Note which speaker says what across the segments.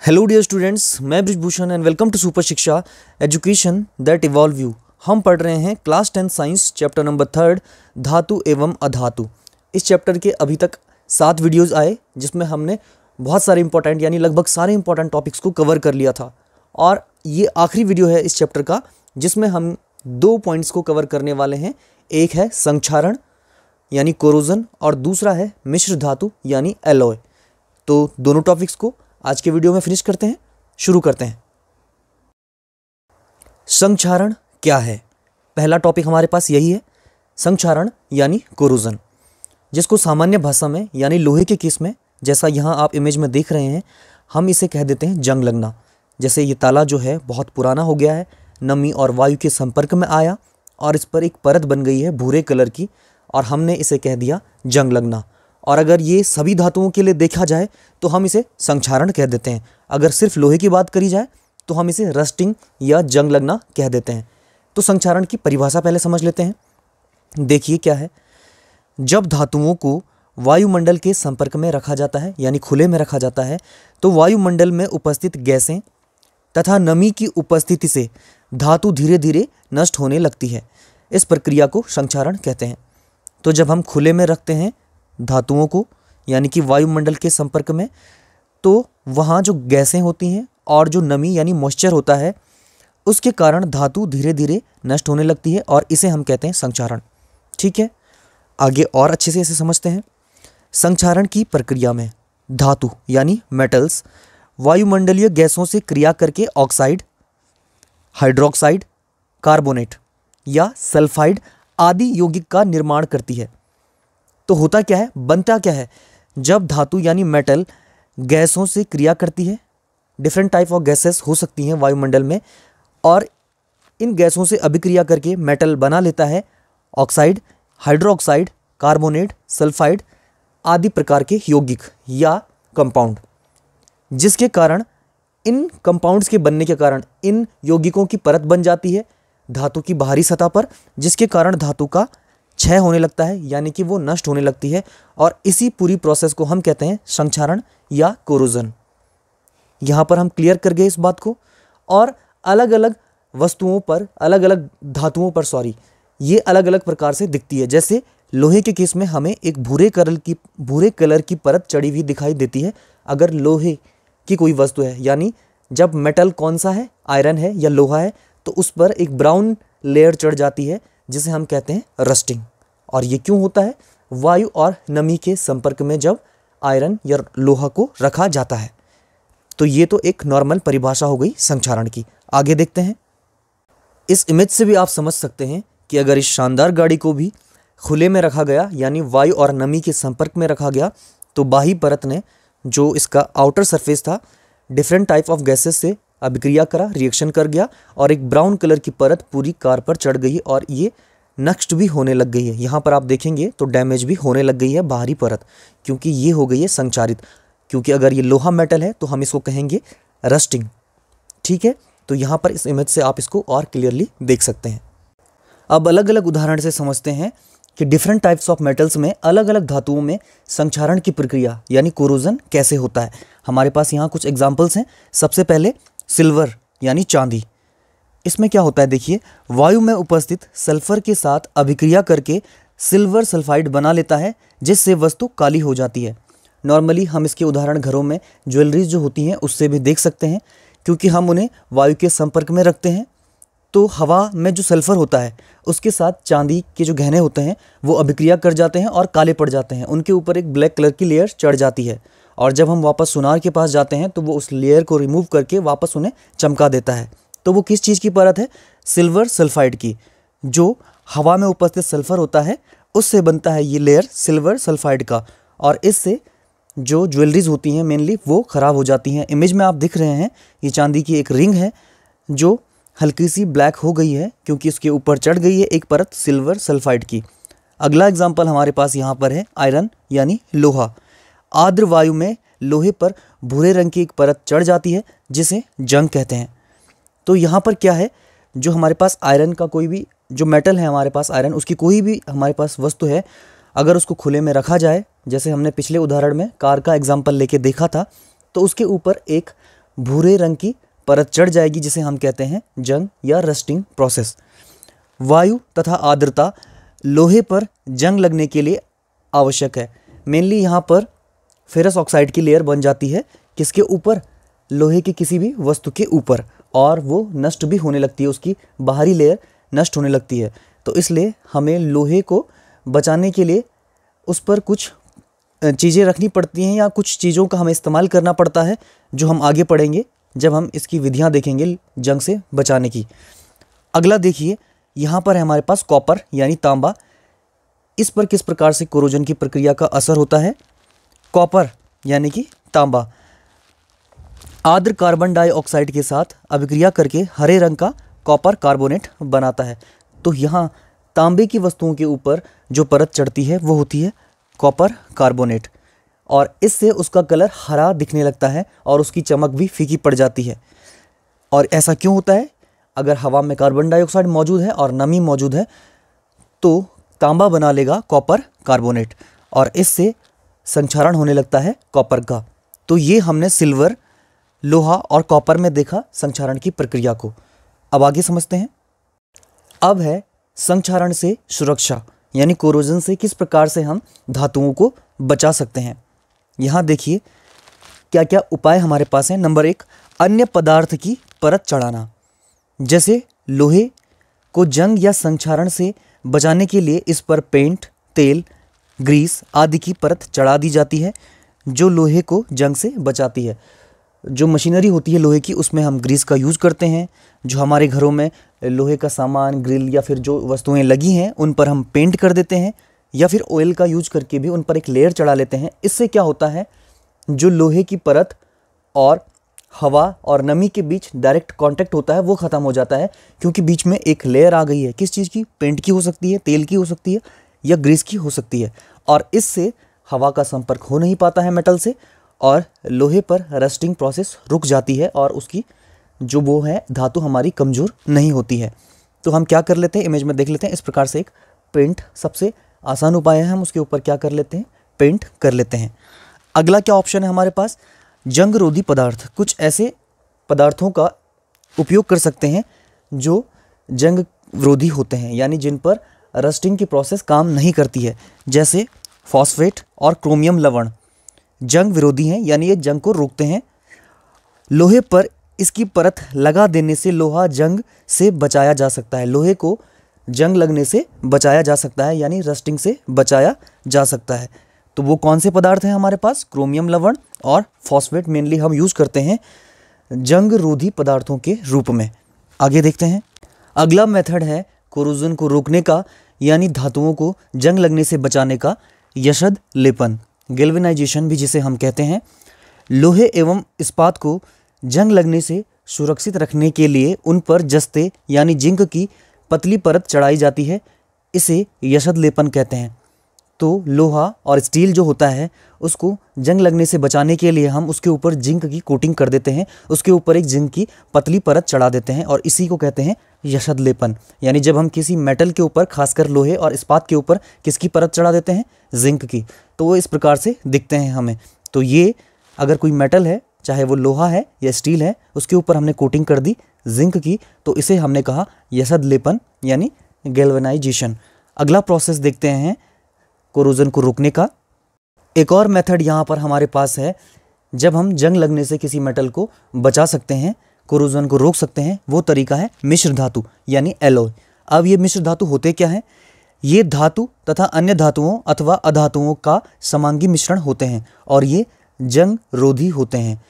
Speaker 1: Hello dear students, मैं Brijbhushan and welcome to super Shiksha education that involve you. हम पढ़ रहे हैं क्लास 10 साइंस चैप्टर नंबर 3 धातु एवं अधातु। इस चैप्टर के अभी तक 7 वीडियोस आए जिसमें हमने बहुत सारे इंपॉर्टेंट यानी लगभग सारे इंपॉर्टेंट टॉपिक्स को कवर कर लिया था। और ये आखिरी वीडियो है इस चैप्टर का जिसमें हम 2 पॉइंट्स को कवर करने वाले हैं। एक है संक्षारण यानी कोरोजन और दूसरा है मिश्र धातु यानी एलॉय। तो दोनों टॉपिक्स को आज के वीडियो में फिनिश करते हैं, शुरू करते हैं। संक्षारण क्या है? पहला टॉपिक हमारे पास यही है, संक्षारण यानी कोरोजन, जिसको सामान्य भाषा में यानी लोहे के केस में, जैसा यहाँ आप इमेज में देख रहे हैं, हम इसे कह देते हैं जंग लगना। जैसे ये ताला जो है बहुत पुराना हो गया है, नमी और वायु के संपर्क में आया और इस पर एक परत बन गई है भूरे कलर की और हमने इसे कह दिया जंग लगना। और अगर ये सभी धातुओं के लिए देखा जाए तो हम इसे संक्षारण कह देते हैं। अगर सिर्फ लोहे की बात करी जाए तो हम इसे रस्टिंग या जंग लगना कह देते हैं। तो संक्षारण की परिभाषा पहले समझ लेते हैं। देखिए क्या है, जब धातुओं को वायुमंडल के संपर्क में रखा जाता है यानी खुले में रखा जाता है तो वायुमंडल में उपस्थित गैसें तथा नमी की उपस्थिति से धातु धीरे धीरे नष्ट होने लगती है। इस प्रक्रिया को संक्षारण कहते हैं। तो जब हम खुले में रखते हैं धातुओं को यानी कि वायुमंडल के संपर्क में, तो वहाँ जो गैसें होती हैं और जो नमी यानी मॉइस्चर होता है उसके कारण धातु धीरे धीरे नष्ट होने लगती है और इसे हम कहते हैं संक्षारण। ठीक है, आगे और अच्छे से इसे समझते हैं। संक्षारण की प्रक्रिया में धातु यानी मेटल्स वायुमंडलीय गैसों से क्रिया करके ऑक्साइड, हाइड्रोक्साइड, कार्बोनेट या सल्फाइड आदि यौगिक का निर्माण करती है। तो होता क्या है, बनता क्या है? जब धातु यानी मेटल गैसों से क्रिया करती है, डिफरेंट टाइप ऑफ गैसेस हो सकती हैं वायुमंडल में, और इन गैसों से अभिक्रिया करके मेटल बना लेता है ऑक्साइड, हाइड्रोक्साइड, कार्बोनेट, सल्फाइड आदि प्रकार के यौगिक या कंपाउंड, जिसके कारण इन कंपाउंड्स के बनने के कारण इन यौगिकों की परत बन जाती है धातु की बाहरी सतह पर, जिसके कारण धातु का क्षय होने लगता है यानी कि वो नष्ट होने लगती है। और इसी पूरी प्रोसेस को हम कहते हैं संक्षारण या कोरोजन। यहाँ पर हम क्लियर कर गए इस बात को। और अलग अलग वस्तुओं पर, अलग अलग धातुओं पर ये अलग अलग प्रकार से दिखती है। जैसे लोहे के केस में हमें एक भूरे कलर की परत चढ़ी हुई दिखाई देती है अगर लोहे की कोई वस्तु है, यानी जब मेटल कौन सा है, आयरन है या लोहा है, तो उस पर एक ब्राउन लेयर चढ़ जाती है जिसे हम कहते हैं रस्टिंग। और ये क्यों होता है? वायु और नमी के संपर्क में जब आयरन या लोहा को रखा जाता है। तो ये तो एक नॉर्मल परिभाषा हो गई संक्षारण की। आगे देखते हैं। इस इमेज से भी आप समझ सकते हैं कि अगर इस शानदार गाड़ी को भी खुले में रखा गया यानी वायु और नमी के संपर्क में रखा गया तो बाही परत ने, जो इसका आउटर सरफेस था, डिफरेंट टाइप ऑफ गैसेस से अभिक्रिया करा, रिएक्शन कर गया और एक ब्राउन कलर की परत पूरी कार पर चढ़ गई और ये नष्ट भी होने लग गई है। यहाँ पर आप देखेंगे तो डैमेज भी होने लग गई है बाहरी परत, क्योंकि ये हो गई है संक्षारित। क्योंकि अगर ये लोहा मेटल है तो हम इसको कहेंगे रस्टिंग। ठीक है, तो यहाँ पर इस इमेज से आप इसको और क्लियरली देख सकते हैं। अब अलग अलग उदाहरण से समझते हैं कि डिफरेंट टाइप्स ऑफ मेटल्स में, अलग अलग धातुओं में संक्षारण की प्रक्रिया यानी कोरोजन कैसे होता है। हमारे पास यहाँ कुछ एग्जाम्पल्स हैं। सबसे पहले सिल्वर यानी चांदी। इसमें क्या होता है, देखिए, वायु में उपस्थित सल्फर के साथ अभिक्रिया करके सिल्वर सल्फाइड बना लेता है जिससे वस्तु काली हो जाती है। नॉर्मली हम इसके उदाहरण घरों में ज्वेलरीज जो होती हैं उससे भी देख सकते हैं, क्योंकि हम उन्हें वायु के संपर्क में रखते हैं तो हवा में जो सल्फर होता है उसके साथ चांदी के जो गहने होते हैं वो अभिक्रिया कर जाते हैं और काले पड़ जाते हैं। उनके ऊपर एक ब्लैक कलर की लेयर चढ़ जाती है और जब हम वापस सुनार के पास जाते हैं तो वो उस लेयर को रिमूव करके वापस उन्हें चमका देता है। तो वो किस चीज़ की परत है? सिल्वर सल्फाइड की। जो हवा में उपस्थित सल्फर होता है उससे बनता है ये लेयर सिल्वर सल्फाइड का, और इससे जो ज्वेलरीज होती हैं मेनली वो ख़राब हो जाती हैं। इमेज में आप दिख रहे हैं ये चांदी की एक रिंग है जो हल्की सी ब्लैक हो गई है क्योंकि उसके ऊपर चढ़ गई है एक परत सिल्वर सल्फाइड की। अगला एग्जाम्पल हमारे पास यहाँ पर है आयरन यानी लोहा। आर्द्र वायु में लोहे पर भूरे रंग की एक परत चढ़ जाती है जिसे जंग कहते हैं। तो यहाँ पर क्या है, जो हमारे पास आयरन का कोई भी जो मेटल है, हमारे पास आयरन, उसकी कोई भी हमारे पास वस्तु है, अगर उसको खुले में रखा जाए, जैसे हमने पिछले उदाहरण में कार का एग्जाम्पल लेके देखा था, तो उसके ऊपर एक भूरे रंग की परत चढ़ जाएगी, जिसे हम कहते हैं जंग या रस्टिंग प्रोसेस। वायु तथा आर्द्रता लोहे पर जंग लगने के लिए आवश्यक है। मेनली यहाँ पर फेरस ऑक्साइड की लेयर बन जाती है, किसके ऊपर? लोहे की किसी भी वस्तु के ऊपर, और वो नष्ट भी होने लगती है, उसकी बाहरी लेयर नष्ट होने लगती है। तो इसलिए हमें लोहे को बचाने के लिए उस पर कुछ चीज़ें रखनी पड़ती हैं, या कुछ चीज़ों का हमें इस्तेमाल करना पड़ता है, जो हम आगे पढ़ेंगे जब हम इसकी विधियां देखेंगे जंग से बचाने की। अगला देखिए, यहाँ पर है हमारे पास कॉपर यानी तांबा। इस पर किस प्रकार से कोरोजन की प्रक्रिया का असर होता है? कॉपर यानी कि तांबा आर्द्र कार्बन डाइऑक्साइड के साथ अभिक्रिया करके हरे रंग का कॉपर कार्बोनेट बनाता है। तो यहाँ तांबे की वस्तुओं के ऊपर जो परत चढ़ती है वो होती है कॉपर कार्बोनेट, और इससे उसका कलर हरा दिखने लगता है और उसकी चमक भी फीकी पड़ जाती है। और ऐसा क्यों होता है? अगर हवा में कार्बन डाइऑक्साइड मौजूद है और नमी मौजूद है तो तांबा बना लेगा कॉपर कार्बोनेट, और इससे संक्षारण होने लगता है कॉपर का। तो ये हमने सिल्वर, लोहा और कॉपर में देखा संक्षारण की प्रक्रिया को। अब आगे समझते हैं। अब है संक्षारण से सुरक्षा, यानी कोरोजन से किस प्रकार से हम धातुओं को बचा सकते हैं। यहाँ देखिए क्या क्या उपाय हमारे पास हैं। नंबर 1, अन्य पदार्थ की परत चढ़ाना। जैसे लोहे को जंग या संक्षारण से बचाने के लिए इस पर पेंट, तेल, ग्रीस आदि की परत चढ़ा दी जाती है, जो लोहे को जंग से बचाती है। जो मशीनरी होती है लोहे की, उसमें हम ग्रीस का यूज़ करते हैं। जो हमारे घरों में लोहे का सामान, ग्रिल या फिर जो वस्तुएं लगी हैं उन पर हम पेंट कर देते हैं, या फिर ऑयल का यूज करके भी उन पर एक लेयर चढ़ा लेते हैं। इससे क्या होता है, जो लोहे की परत और हवा और नमी के बीच डायरेक्ट कांटेक्ट होता है वो ख़त्म हो जाता है, क्योंकि बीच में एक लेयर आ गई है। किस चीज़ की? पेंट की हो सकती है, तेल की हो सकती है, या ग्रीस की हो सकती है, और इससे हवा का संपर्क हो नहीं पाता है मेटल से, और लोहे पर रस्टिंग प्रोसेस रुक जाती है, और उसकी जो वो है धातु हमारी कमज़ोर नहीं होती है। तो हम क्या कर लेते हैं, इमेज में देख लेते हैं। इस प्रकार से एक पेंट सबसे आसान उपाय है, हम उसके ऊपर क्या कर लेते हैं, पेंट कर लेते हैं। अगला क्या ऑप्शन है हमारे पास? जंग रोधी पदार्थ। कुछ ऐसे पदार्थों का उपयोग कर सकते हैं जो जंग रोधी होते हैं, यानी जिन पर रस्टिंग की प्रोसेस काम नहीं करती है। जैसे फॉस्फेट और क्रोमियम लवण जंग विरोधी हैं, यानी ये जंग को रोकते हैं। लोहे पर इसकी परत लगा देने से लोहा जंग से बचाया जा सकता है। लोहे को जंग लगने से बचाया जा सकता है, यानी रस्टिंग से बचाया जा सकता है। तो वो कौन से पदार्थ हैं हमारे पास? क्रोमियम लवण और फॉस्फेट मेनली हम यूज़ करते हैं जंग रोधी पदार्थों के रूप में। आगे देखते हैं। अगला मेथड है कोरोजन को रोकने का, यानी धातुओं को जंग लगने से बचाने का, यशद लेपन, गैल्वेनाइजेशन भी जिसे हम कहते हैं। लोहे एवं इस्पात को जंग लगने से सुरक्षित रखने के लिए उन पर जस्ते यानी जिंक की पतली परत चढ़ाई जाती है, इसे यशद लेपन कहते हैं। तो लोहा और स्टील जो होता है उसको जंग लगने से बचाने के लिए हम उसके ऊपर जिंक की कोटिंग कर देते हैं, उसके ऊपर एक जिंक की पतली परत चढ़ा देते हैं, और इसी को कहते हैं यशद लेपन। यानी जब हम किसी मेटल के ऊपर, खासकर लोहे और इस्पात के ऊपर किसकी परत चढ़ा देते हैं? जिंक की। तो वो इस प्रकार से दिखते हैं हमें। तो ये अगर कोई मेटल है, चाहे वो लोहा है या स्टील है, उसके ऊपर हमने कोटिंग कर दी जिंक की, तो इसे हमने कहा यशद लेपन यानी गैल्वेनाइजेशन। अगला प्रोसेस देखते हैं कोरोजन को रोकने का। एक और मेथड यहाँ पर हमारे पास है, जब हम जंग लगने से किसी मेटल को बचा सकते हैं, कोरोजन को रोक सकते हैं, वो तरीका है मिश्र धातु यानी एलॉय। अब ये मिश्र धातु होते क्या हैं? ये धातु तथा अन्य धातुओं अथवा अधातुओं का समांगी मिश्रण होते हैं, और ये जंग रोधी होते हैं।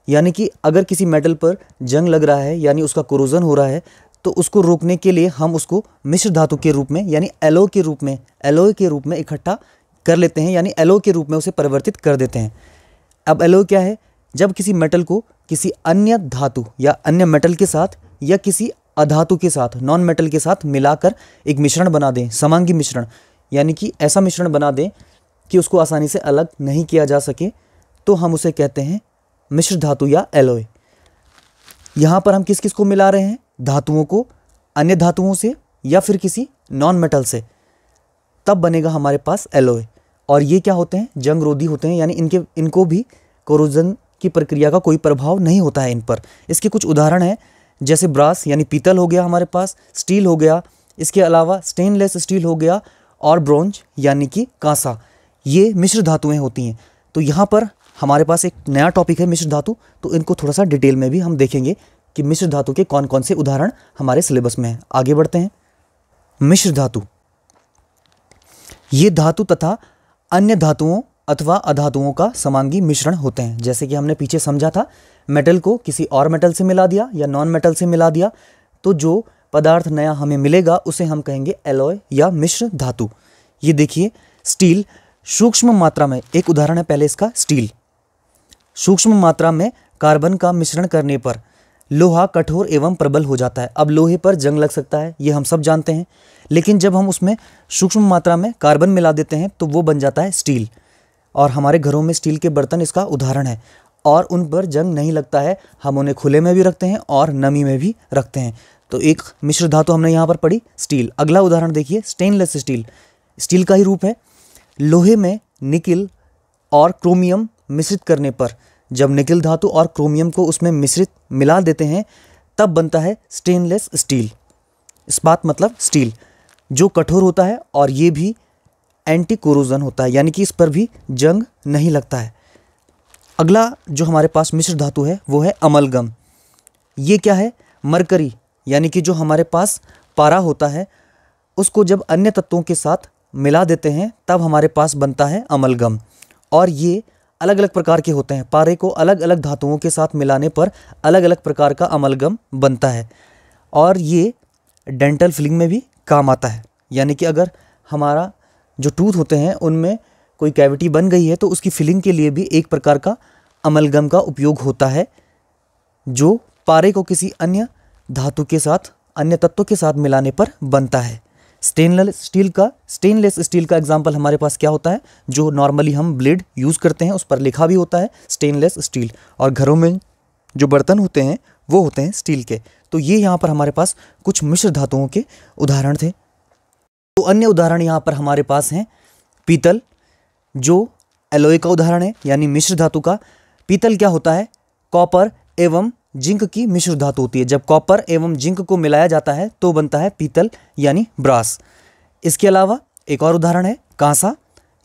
Speaker 1: यानी कि अगर किसी मेटल पर जंग लग रहा है, यानी उसका कोरोजन हो रहा है, तो उसको रोकने के लिए हम उसको मिश्र धातु के रूप में यानी एलॉय के रूप में इकट्ठा कर लेते हैं, यानी एलॉय के रूप में उसे परिवर्तित कर देते हैं। अब एलॉय क्या है? जब किसी मेटल को किसी अन्य धातु या अन्य मेटल के साथ या किसी अधातु के साथ, नॉन मेटल के साथ मिलाकर एक मिश्रण बना दें, समांगी मिश्रण, यानी कि ऐसा मिश्रण बना दें कि उसको आसानी से अलग नहीं किया जा सके, तो हम उसे कहते हैं मिश्र धातु या एलॉय। यहाँ पर हम किस किस को मिला रहे हैं? धातुओं को अन्य धातुओं से या फिर किसी नॉन मेटल से, तब बनेगा हमारे पास एलॉय। और ये क्या होते हैं? जंग रोधी होते हैं, यानी इनको भी कोरोजन की प्रक्रिया का कोई प्रभाव नहीं होता है इन पर। इसके कुछ उदाहरण हैं, जैसे ब्रास यानी पीतल हो गया हमारे पास, स्टील हो गया, इसके अलावा स्टेनलेस स्टील हो गया, और ब्रोंज यानी कि कांसा। ये मिश्र धातुएं होती हैं। तो यहाँ पर हमारे पास एक नया टॉपिक है मिश्र धातु, तो इनको थोड़ा सा डिटेल में भी हम देखेंगे कि मिश्र धातु के कौन कौन से उदाहरण हमारे सिलेबस में हैं। आगे बढ़ते हैं। मिश्र धातु, ये धातु तथा अन्य धातुओं अथवा अधातुओं का समांगी मिश्रण होते हैं। जैसे कि हमने पीछे समझा था, मेटल को किसी और मेटल से मिला दिया या नॉन मेटल से मिला दिया, तो जो पदार्थ नया हमें मिलेगा उसे हम कहेंगे एलॉय या मिश्र धातु। ये देखिए, स्टील सूक्ष्म मात्रा में, एक उदाहरण है पहले इसका, स्टील सूक्ष्म मात्रा में कार्बन का मिश्रण करने पर लोहा कठोर एवं प्रबल हो जाता है। अब लोहे पर जंग लग सकता है, ये हम सब जानते हैं, लेकिन जब हम उसमें सूक्ष्म मात्रा में कार्बन मिला देते हैं तो वो बन जाता है स्टील। और हमारे घरों में स्टील के बर्तन इसका उदाहरण है, और उन पर जंग नहीं लगता है। हम उन्हें खुले में भी रखते हैं और नमी में भी रखते हैं। तो एक मिश्र धातु हमने यहाँ पर पढ़ी, स्टील। अगला उदाहरण देखिए, स्टेनलेस स्टील। स्टील का ही रूप है। लोहे में निकिल और क्रोमियम मिश्रित करने पर, जब निकिल धातु और क्रोमियम को उसमें मिला देते हैं, तब बनता है स्टेनलेस स्टील। इस्पात मतलब स्टील, जो कठोर होता है और ये भी एंटी कोरोजन होता है, यानी कि इस पर भी जंग नहीं लगता है। अगला जो हमारे पास मिश्र धातु है वो है अमलगम। ये क्या है? मरकरी, यानी कि जो हमारे पास पारा होता है उसको जब अन्य तत्वों के साथ मिला देते हैं तब हमारे पास बनता है अमलगम। और ये अलग अलग प्रकार के होते हैं। पारे को अलग अलग धातुओं के साथ मिलाने पर अलग अलग प्रकार का अमलगम बनता है, और ये डेंटल फिलिंग में भी काम आता है। यानी कि अगर हमारा जो टूथ होते हैं उनमें कोई कैविटी बन गई है तो उसकी फिलिंग के लिए भी एक प्रकार का अमलगम का उपयोग होता है, जो पारे को किसी अन्य धातु के साथ, अन्य तत्व के साथ मिलाने पर बनता है। स्टेनलेस स्टील का एग्जाम्पल हमारे पास क्या होता है? जो नॉर्मली हम ब्लेड यूज़ करते हैं उस पर लिखा भी होता है स्टेनलेस स्टील, और घरों में जो बर्तन होते हैं वो होते हैं स्टील के। तो ये यहाँ पर हमारे पास कुछ मिश्र धातुओं के उदाहरण थे। तो अन्य उदाहरण यहाँ पर हमारे पास हैं पीतल, जो एलॉय का उदाहरण है, यानी मिश्र धातु का। पीतल क्या होता है? कॉपर एवं जिंक की मिश्र धातु होती है। जब कॉपर एवं जिंक को मिलाया जाता है तो बनता है पीतल यानी ब्रास। इसके अलावा एक और उदाहरण है कांसा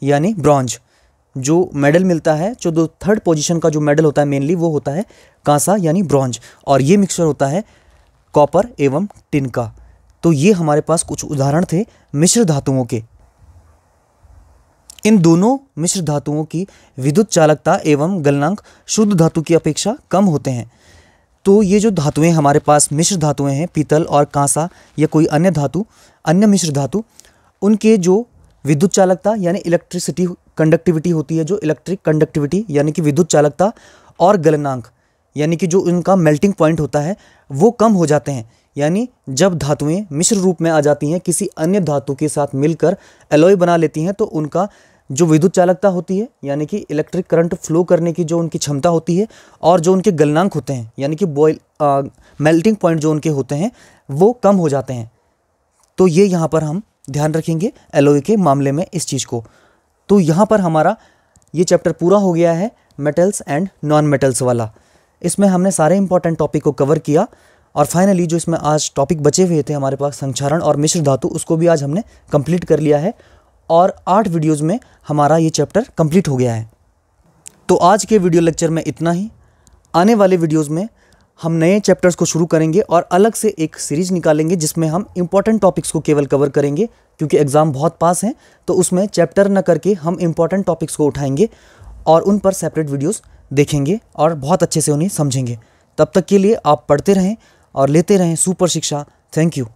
Speaker 1: यानी ब्रॉन्ज। जो मेडल मिलता है, जो थर्ड पोजीशन का जो मेडल होता है मेनली, वो होता है कांसा यानी ब्रॉन्ज, और ये मिक्सचर होता है कॉपर एवं टिन का। तो ये हमारे पास कुछ उदाहरण थे मिश्र धातुओं के। इन दोनों मिश्र धातुओं की विद्युत चालकता एवं गलनांक शुद्ध धातु की अपेक्षा कम होते हैं। तो ये जो धातुएं हमारे पास मिश्र धातुएं हैं, पीतल और कांसा या कोई अन्य धातु, अन्य मिश्र धातु, उनके जो विद्युत चालकता यानी इलेक्ट्रिसिटी कंडक्टिविटी होती है, जो इलेक्ट्रिक कंडक्टिविटी यानी कि विद्युत चालकता, और गलनांक यानी कि जो उनका मेल्टिंग पॉइंट होता है, वो कम हो जाते हैं। यानी जब धातुएं मिश्र रूप में आ जाती हैं, किसी अन्य धातु के साथ मिलकर एलॉय बना लेती हैं, तो उनका जो विद्युत चालकता होती है यानी कि इलेक्ट्रिक करंट फ्लो करने की जो उनकी क्षमता होती है, और जो उनके गलनांक होते हैं यानी कि मेल्टिंग पॉइंट जो उनके होते हैं, वो कम हो जाते हैं। तो ये यहाँ पर हम ध्यान रखेंगे एलॉय के मामले में इस चीज़ को। तो यहाँ पर हमारा ये चैप्टर पूरा हो गया है, मेटल्स एंड नॉन मेटल्स वाला। इसमें हमने सारे इंपॉर्टेंट टॉपिक को कवर किया, और फाइनली जो इसमें आज टॉपिक बचे हुए थे हमारे पास, संक्षारण और मिश्र धातु, उसको भी आज हमने कंप्लीट कर लिया है, और 8 वीडियोज़ में हमारा ये चैप्टर कंप्लीट हो गया है। तो आज के वीडियो लेक्चर में इतना ही। आने वाले वीडियोज़ में हम नए चैप्टर्स को शुरू करेंगे और अलग से एक सीरीज निकालेंगे जिसमें हम इंपॉर्टेंट टॉपिक्स को केवल कवर करेंगे, क्योंकि एग्ज़ाम बहुत पास हैं। तो उसमें चैप्टर न करके हम इंपॉर्टेंट टॉपिक्स को उठाएंगे और उन पर सेपरेट वीडियोस देखेंगे और बहुत अच्छे से उन्हें समझेंगे। तब तक के लिए आप पढ़ते रहें और लेते रहें सुपर शिक्षा। Thank you.